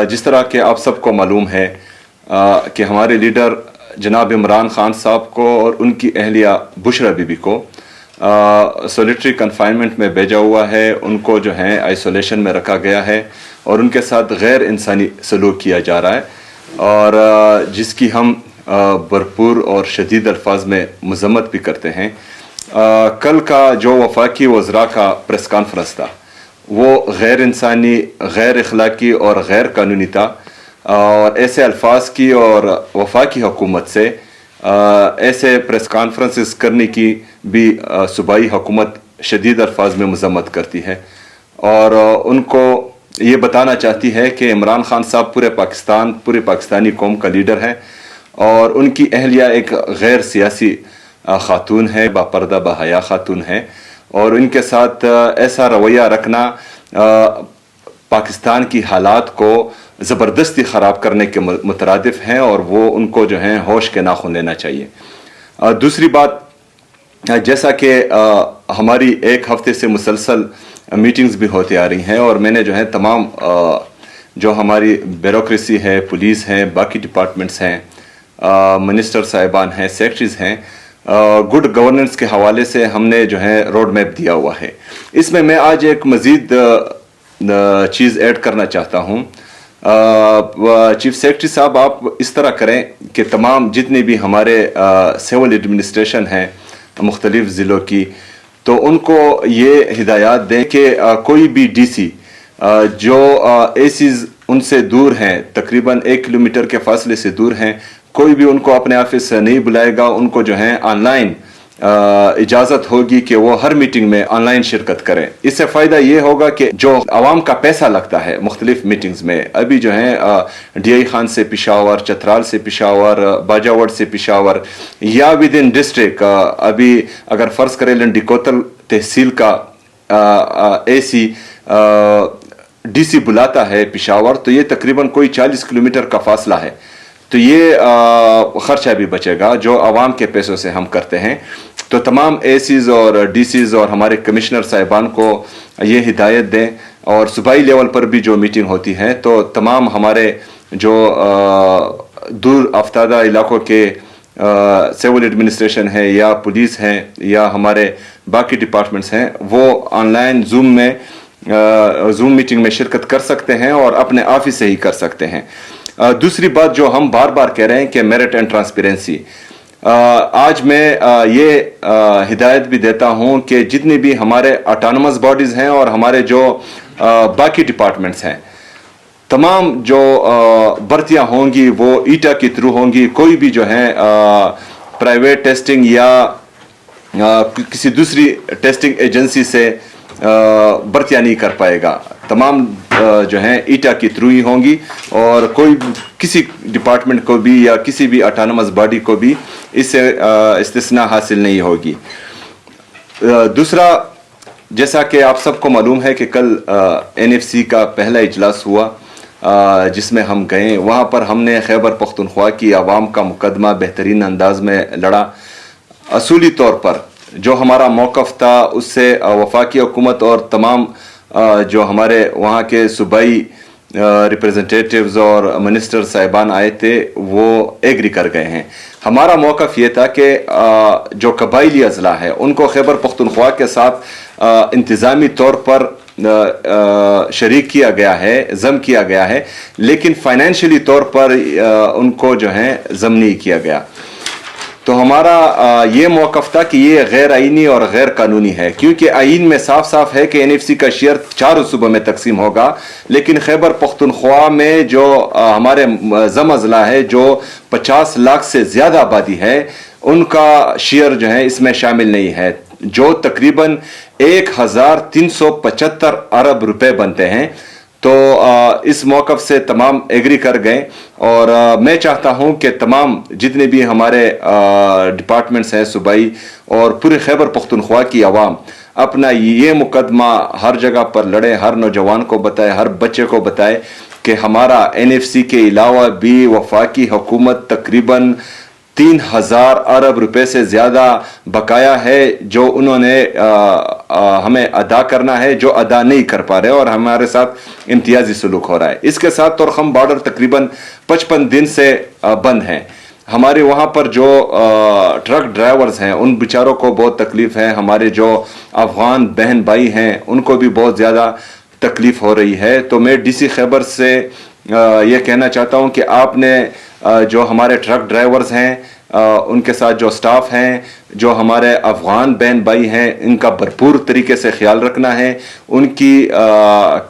जिस तरह के आप सबको मालूम है कि हमारे लीडर जनाब इमरान खान साहब को और उनकी अहलिया बुशरा बीबी को सॉलिटरी कन्फाइनमेंट में भेजा हुआ है। उनको जो है आइसोलेशन में रखा गया है और उनके साथ गैर इंसानी सलूक किया जा रहा है, और जिसकी हम भरपूर और शदीद अल्फाज में मजम्मत भी करते हैं। कल का जो वफाकी वज़रा का प्रेस कॉन्फ्रेंस था वो गैर इंसानी, गैर अखलाकी और गैर कानूनी था, और ऐसे अल्फाज की और वफाकी हुकूमत से ऐसे प्रेस कॉन्फ्रेंसेस करने की भी सूबाई हुकूमत शदीद अल्फाज में मजम्मत करती है, और उनको ये बताना चाहती है कि इमरान खान साहब पूरे पाकिस्तानी कौम का लीडर है, और उनकी अहलिया एक गैर सियासी खातून है, बापर्दा बहया खातून है, और इनके साथ ऐसा रवैया रखना पाकिस्तान की हालात को ज़बरदस्ती ख़राब करने के मुतरादिफ हैं, और वो उनको जो है होश के नाखून लेना चाहिए। दूसरी बात, जैसा कि हमारी एक हफ्ते से मुसलसल मीटिंग्स भी होती आ रही हैं, और मैंने जो है तमाम जो हमारी ब्यूरोक्रेसी है, पुलिस है, बाकी डिपार्टमेंट्स हैं, मिनिस्टर साहिबान हैं, सेक्रेटरीज़ हैं, गुड गवर्नेंस के हवाले से हमने जो है रोड मैप दिया हुआ है। इसमें मैं आज एक मज़ीद चीज़ ऐड करना चाहता हूँ। चीफ सेक्रेटरी साहब, आप इस तरह करें कि तमाम जितनी भी हमारे सिविल एडमिनिस्ट्रेशन हैं मुख्तलिफ़ ज़िलों की, तो उनको ये हिदायत दें कि कोई भी डीसी जो एसीज़ उनसे दूर हैं, तकरीबन 1 किलोमीटर के फासले से दूर हैं, कोई भी उनको अपने ऑफिस नहीं बुलाएगा। उनको जो है ऑनलाइन इजाज़त होगी कि वो हर मीटिंग में ऑनलाइन शिरकत करें। इससे फ़ायदा ये होगा कि जो आवाम का पैसा लगता है मुख्तलिफ मीटिंग्स में, अभी जो है DI खान से पेशावर, चतराल से पेशावर, बाजावड़ से पेशावर, या विद इन डिस्ट्रिक्ट, अभी अगर फ़र्ज़ करें लंडी कोतल तहसील का AC DC बुलाता है पेशावर, तो ये तकरीबन कोई 40 किलोमीटर का फासला है, तो ये ख़र्चा भी बचेगा जो आवाम के पैसों से हम करते हैं। तो तमाम ACs और DCs और हमारे कमिश्नर साहिबान को ये हिदायत दें, और सूबाई लेवल पर भी जो मीटिंग होती है तो तमाम हमारे जो दूर अफ्तादा इलाकों के सिविल एडमिनिस्ट्रेशन है, या पुलिस हैं, या हमारे बाकी डिपार्टमेंट्स हैं, वो ऑनलाइन ज़ूम मीटिंग में शिरकत कर सकते हैं और अपने ऑफिस से ही कर सकते हैं। दूसरी बात जो हम बार बार कह रहे हैं कि मेरिट एंड ट्रांसपेरेंसी, आज मैं ये हिदायत भी देता हूं कि जितनी भी हमारे ऑटोनमस बॉडीज़ हैं और हमारे जो बाकी डिपार्टमेंट्स हैं, तमाम जो भर्तियां होंगी वो ईटा के थ्रू होंगी। कोई भी जो है प्राइवेट टेस्टिंग या किसी दूसरी टेस्टिंग एजेंसी से भर्तियां नहीं कर पाएगा। तमाम जो हैं ईटा के थ्रू ही होंगी, और कोई किसी डिपार्टमेंट को भी या किसी भी ऑटोनमस बॉडी को भी इससे इस्तिस्ना हासिल नहीं होगी। दूसरा, जैसा कि आप सबको मालूम है कि कल NFC का पहला इजलास हुआ, जिसमें हम गए। वहाँ पर हमने खैबर पख्तूनख्वा की आवाम का मुकदमा बेहतरीन अंदाज में लड़ा। असूली तौर पर जो हमारा मौक़िफ़ था उससे वफाकी हुकूमत और तमाम जो हमारे वहाँ के सूबाई रिप्रेजेंटेटिव्स और मिनिस्टर साहिबान आए थे वो एग्री कर गए हैं। हमारा मौक़िफ़ ये था कि जो कबाइली अज़ला है उनको खैबर पख्तूनख्वा के साथ इंतज़ामी तौर पर शरीक किया गया है, ज़म किया गया है, लेकिन फाइनेंशियली तौर पर उनको जो है ज़म नहीं किया गया। तो हमारा ये मौक़िफ़ था कि ये गैर आइनी और गैर कानूनी है, क्योंकि आइन में साफ साफ है कि NFC का शेयर 4 सूबों में तकसीम होगा, लेकिन खैबर पख्तूनख्वा में जो हमारे ज़म अज़ला है, जो 50 लाख से ज़्यादा आबादी है, उनका शेयर जो है इसमें शामिल नहीं है, जो तकरीबन 1375 अरब रुपए बनते हैं। तो इस मौक़िफ़ से तमाम एग्री कर गए, और मैं चाहता हूं कि तमाम जितने भी हमारे डिपार्टमेंट्स हैं सूबाई और पूरे खैबर पख्तूनख्वा की आवाम अपना ये मुकदमा हर जगह पर लड़े, हर नौजवान को बताए, हर बच्चे को बताए कि हमारा NFC के अलावा भी वफाकी हुकूमत तकरीबन 3,000 अरब रुपए से ज़्यादा बकाया है जो उन्होंने हमें अदा करना है, जो अदा नहीं कर पा रहे और हमारे साथ इम्तियाजी सलूक हो रहा है। इसके साथ तोरखम बॉर्डर तकरीबन 55 दिन से बंद हैं। हमारे वहाँ पर जो ट्रक ड्राइवर्स हैं उन बेचारों को बहुत तकलीफ़ है। हमारे जो अफ़गान बहन भाई हैं उनको भी बहुत ज़्यादा तकलीफ़ हो रही है। तो मैं DC खैबर से ये कहना चाहता हूँ कि आपने जो हमारे ट्रक ड्राइवर्स हैं उनके साथ जो स्टाफ हैं, जो हमारे अफ़गान बहन भाई हैं, इनका भरपूर तरीके से ख्याल रखना है। उनकी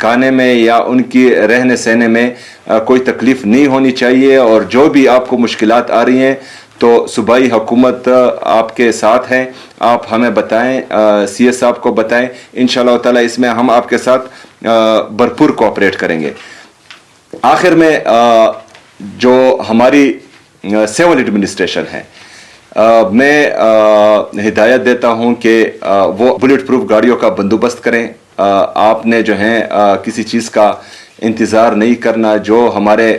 खाने में या उनकी रहने सहने में कोई तकलीफ़ नहीं होनी चाहिए। और जो भी आपको मुश्किलात आ रही हैं तो सूबाई हुकूमत आपके साथ है, आप हमें बताएं, CS साहब को बताएं। इंशाअल्लाह ताला इसमें हम आपके साथ भरपूर कोऑपरेट करेंगे। आखिर में जो हमारी सिविल एडमिनिस्ट्रेशन है, मैं हिदायत देता हूं कि वो बुलेट प्रूफ गाड़ियों का बंदोबस्त करें। आपने जो है किसी चीज़ का इंतज़ार नहीं करना। जो हमारे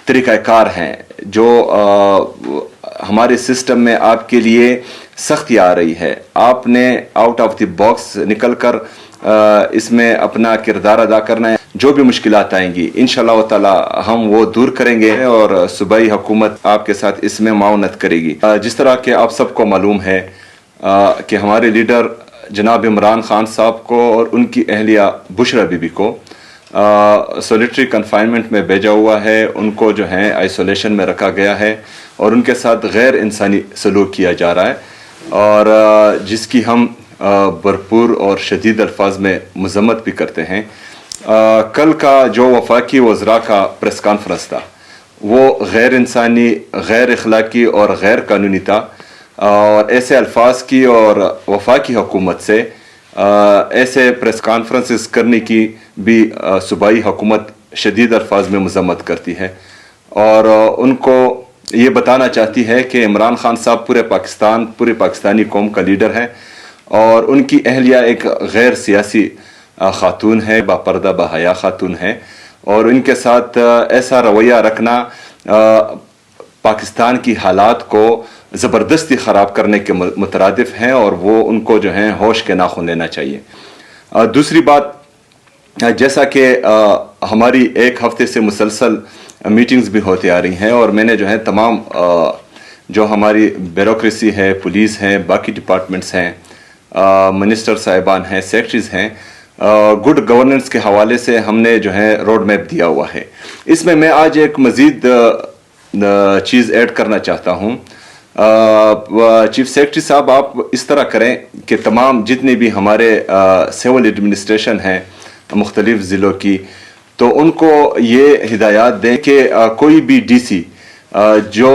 तरीक़ाकार हैं, जो हमारे सिस्टम में आपके लिए सख्ती आ रही है, आपने आउट ऑफ द बॉक्स निकल कर इसमें अपना किरदार अदा करना है। जो भी मुश्किलात आएंगी इंशाअल्लाह ताला हम वो दूर करेंगे और सूबाई हुकूमत आपके साथ इसमें माउनत करेगी। जिस तरह के आप सबको मालूम है कि हमारे लीडर जनाब इमरान खान साहब को और उनकी अहलिया बुशरा बीबी को सॉलिटरी कन्फाइनमेंट में भेजा हुआ है। उनको जो है आइसोलेशन में रखा गया है और उनके साथ गैर इंसानी सलूक किया जा रहा है, और जिसकी हम भरपूर और शदीद अल्फाज में मज़म्मत भी करते हैं। कल का जो वफाकी वज़रा का प्रेस कॉन्फ्रेंस था वो गैर इंसानी, गैर अखलाकी और गैर कानूनी था, और ऐसे अल्फाज की और वफाकी हुकूमत से ऐसे प्रेस कॉन्फ्रेंसेस करने की भी सूबाई हुकूमत शदीद अल्फाज में मज़म्मत करती है और उनको ये बताना चाहती है कि इमरान खान साहब पूरे पाकिस्तानी कौम का लीडर है और उनकी अहलिया एक गैर सियासी खातून है, बापर्दा बहया खातून है, और इनके साथ ऐसा रवैया रखना पाकिस्तान की हालात को ज़बरदस्ती ख़राब करने के मुतरादिफ हैं और वो उनको जो है होश के नाखून लेना चाहिए। दूसरी बात, जैसा कि हमारी एक हफ्ते से मुसलसल मीटिंग्स भी होती आ रही हैं और मैंने जो है तमाम जो हमारी ब्यूरोक्रेसी है, पुलिस है, बाकी डिपार्टमेंट्स हैं, मिनिस्टर साहिबान हैं, सेक्रेटरीज हैं, गुड गवर्नेंस के हवाले से हमने जो है रोड मैप दिया हुआ है। इसमें मैं आज एक मज़ीद चीज़ ऐड करना चाहता हूँ। चीफ सेक्रेटरी साहब, आप इस तरह करें कि तमाम जितनी भी हमारे सिविल एडमिनिस्ट्रेशन हैं मुख्तलिफ ज़िलों की, तो उनको ये हिदायत दें कि कोई भी DC जो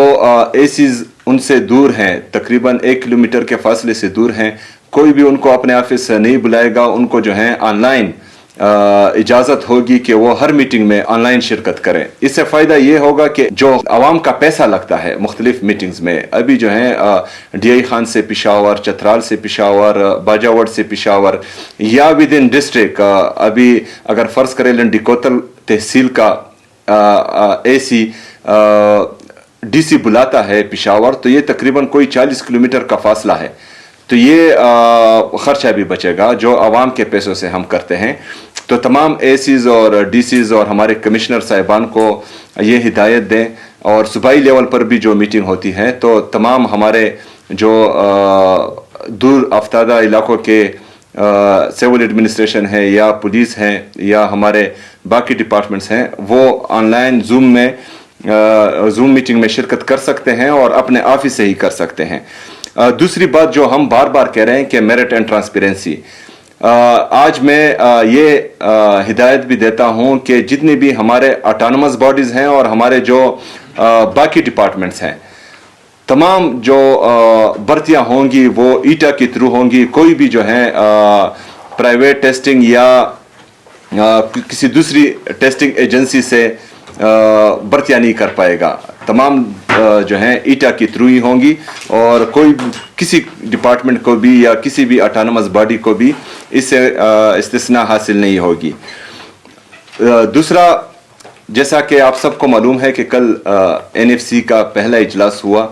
ACs उनसे दूर हैं, तकरीबन 1 किलोमीटर के फासले से दूर हैं, कोई भी उनको अपने ऑफिस नहीं बुलाएगा। उनको जो है ऑनलाइन इजाज़त होगी कि वो हर मीटिंग में ऑनलाइन शिरकत करें। इससे फ़ायदा ये होगा कि जो आवाम का पैसा लगता है मुख्तलिफ मीटिंग्स में, अभी जो है DI खान से पेशावर, चतराल से पेशावर, बाजावड़ से पेशावर या विद इन डिस्ट्रिक्ट, अभी अगर फ़र्ज़ करें लंडी कोतल तहसील का AC DC बुलाता है पेशावर, तो ये तकरीबन कोई 40 किलोमीटर का फासला है। तो ये ख़र्चा भी बचेगा जो आवाम के पैसों से हम करते हैं। तो तमाम ACs और DCs और हमारे कमिश्नर साहिबान को ये हिदायत दें, और सूबाई लेवल पर भी जो मीटिंग होती है तो तमाम हमारे जो दूर अफ्तादा इलाकों के सिविल एडमिनिस्ट्रेशन है या पुलिस हैं या हमारे बाकी डिपार्टमेंट्स हैं, वो ऑनलाइन ज़ूम मीटिंग में शिरकत कर सकते हैं और अपने ऑफिस से ही कर सकते हैं। दूसरी बात जो हम बार बार कह रहे हैं कि मेरिट एंड ट्रांसपेरेंसी, आज मैं ये हिदायत भी देता हूं कि जितनी भी हमारे ऑटोनमस बॉडीज़ हैं और हमारे जो बाकी डिपार्टमेंट्स हैं, तमाम जो भर्तियां होंगी वो ईटा के थ्रू होंगी। कोई भी जो है प्राइवेट टेस्टिंग या किसी दूसरी टेस्टिंग एजेंसी से भर्तियां नहीं कर पाएगा। तमाम जो हैं ईटा के थ्रू ही होंगी और कोई किसी डिपार्टमेंट को भी या किसी भी ऑटोनमस बॉडी को भी इससे इस्तिस्ना हासिल नहीं होगी। दूसरा, جیسا کہ آپ سب کو معلوم ہے کہ کل NFC کا پہلا اجلاس ہوا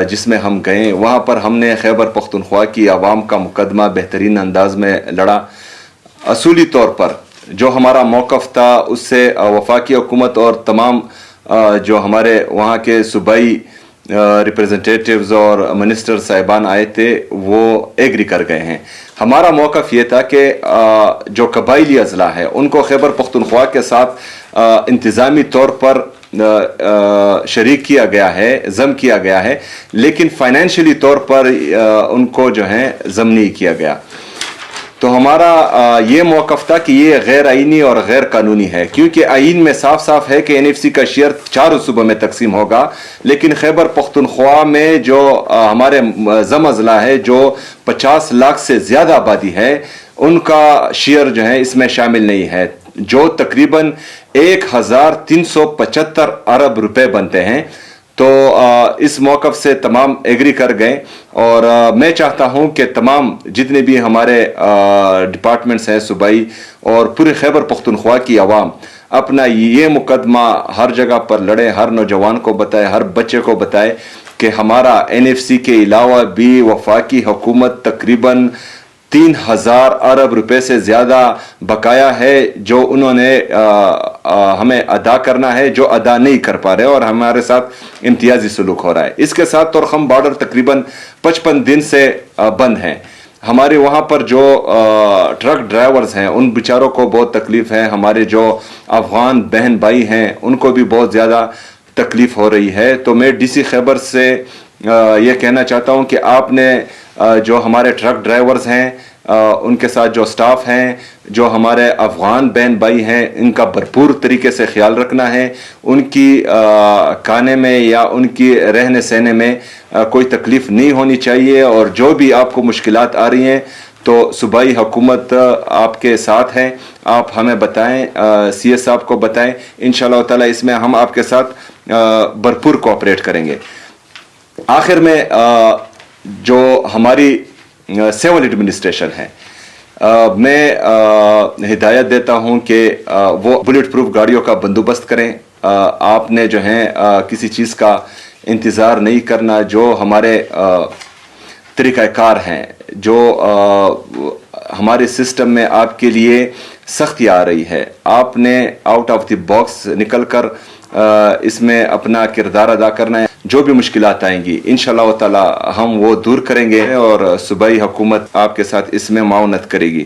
جس میں ہم گئے. وہاں پر ہم نے خیبر پختونخوا کی عوام کا مقدمہ بہترین انداز میں لڑا. اصولی طور پر جو ہمارا موقف تھا اس سے وفاقی حکومت اور تمام جو ہمارے وہاں کے صوبائی ریپریزنٹیٹیوز اور منسٹر صاحبان آئے تھے وہ ایگری کر گئے ہیں. ہمارا موقف یہ تھا کہ جو قبائلی اضلاع ہے ان کو خیبر پختونخوا کے ساتھ انتظامی طور پر شریک کیا گیا ہے، ضم کیا گیا ہے، لیکن فائنینشلی طور پر ان کو جو ہے ضم نہیں کیا گیا. تو ہمارا یہ موقف تھا کہ یہ غیر آئینی اور غیر قانونی ہے، کیونکہ آئین میں صاف صاف ہے کہ NFC کا شیئر 4 صوبوں میں تقسیم ہوگا، لیکن خیبر پختونخوا میں جو ہمارے ضم اضلاع ہے جو 50 لاکھ سے زیادہ آبادی ہے ان کا شیئر جو ہے اس میں شامل نہیں ہے، جو تقریباً 1375 ارب روپے بنتے ہیں. تو اس موقف سے تمام ایگری کر گئے اور میں چاہتا ہوں کہ تمام جتنے بھی ہمارے ڈپارٹمنٹس ہیں صوبائی اور پورے خیبر پختونخوا کی عوام اپنا یہ مقدمہ ہر جگہ پر لڑے، ہر نوجوان کو بتائے، ہر بچے کو بتائے کہ ہمارا NFC کے علاوہ بھی وفاقی حکومت تقریباً 3000 ارب روپے سے زیادہ بقایا ہے جو انہوں نے ہمیں ادا کرنا ہے، جو ادا نہیں کر پا رہے اور ہمارے ساتھ امتیازی سلوک ہو رہا ہے. اس کے ساتھ تورخم بارڈر تقریباً 55 دن سے بند ہیں. ہمارے وہاں پر جو ٹرک ڈرائیورز ہیں ان بیچاروں کو بہت تکلیف ہے. ہمارے جو افغان بہن بھائی ہیں ان کو بھی بہت زیادہ تکلیف ہو رہی ہے. تو میں DC خیبر سے یہ کہنا چاہتا ہوں کہ آپ نے جو ہمارے ٹرک ڈرائیورز ہیں ان کے ساتھ جو سٹاف ہیں، جو ہمارے افغان بہن بھائی ہیں، ان کا بھرپور طریقے سے خیال رکھنا ہے. ان کی کھانے میں یا ان کی رہنے سہنے میں کوئی تکلیف نہیں ہونی چاہیے، اور جو بھی آپ کو مشکلات آ رہی ہیں تو صوبائی حکومت آپ کے ساتھ ہے. آپ ہمیں بتائیں، CS صاحب کو بتائیں، انشاءاللہ تعالی اس میں ہم آپ کے ساتھ بھرپور کوآپریٹ کریں گے. آخر میں جو ہماری سول ایڈمنسٹریشن ہے میں ہدایت دیتا ہوں کہ وہ بلٹ پروف گاڑیوں کا بندوبست کریں. آپ نے جو ہے کسی چیز کا انتظار نہیں کرنا. جو ہمارے طریقہ کار ہیں، جو ہمارے سسٹم میں آپ کے لیے سختی آ رہی ہے، آپ نے آؤٹ آف دی باکس نکل کر اس میں اپنا کردار ادا کرنا ہے. جو بھی مشکلات آئیں گی انشاءاللہ تعالی ہم وہ دور کریں گے اور صوبائی حکومت آپ کے ساتھ اس میں معاونت کرے گی.